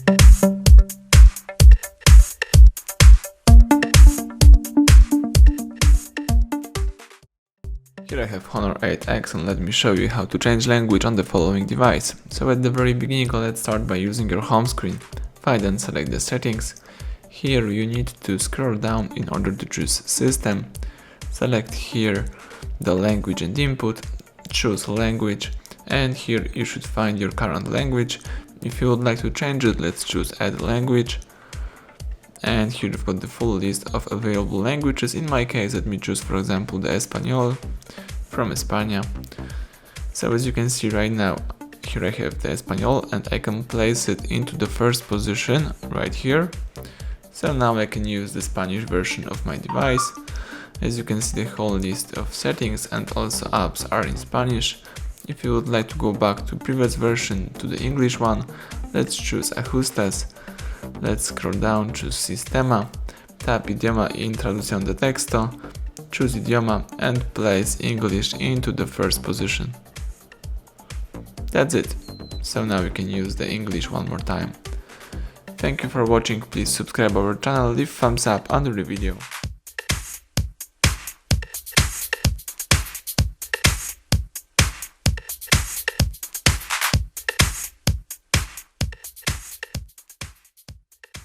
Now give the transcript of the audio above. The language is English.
Here I have Honor 8X and let me show you how to change language on the following device. So at the very beginning, let's start by using your home screen. Find and select the settings. Here you need to scroll down in order to choose System. Select here the language and input, choose language, and here you should find your current language. If you would like to change it, let's choose Add Language. And here you've got the full list of available languages. In my case, let me choose for example the Espanol from España. So as you can see right now, here I have the Espanol and I can place it into the first position right here. So now I can use the Spanish version of my device. As you can see, the whole list of settings and also apps are in Spanish. If you would like to go back to previous version, to the English one, let's choose Ajustes. Let's scroll down, choose Sistema, tap Idioma y Traducción de Texto, choose Idioma and place English into the first position. That's it. So now you can use the English one more time. Thank you for watching, please subscribe our channel, leave thumbs up under the video.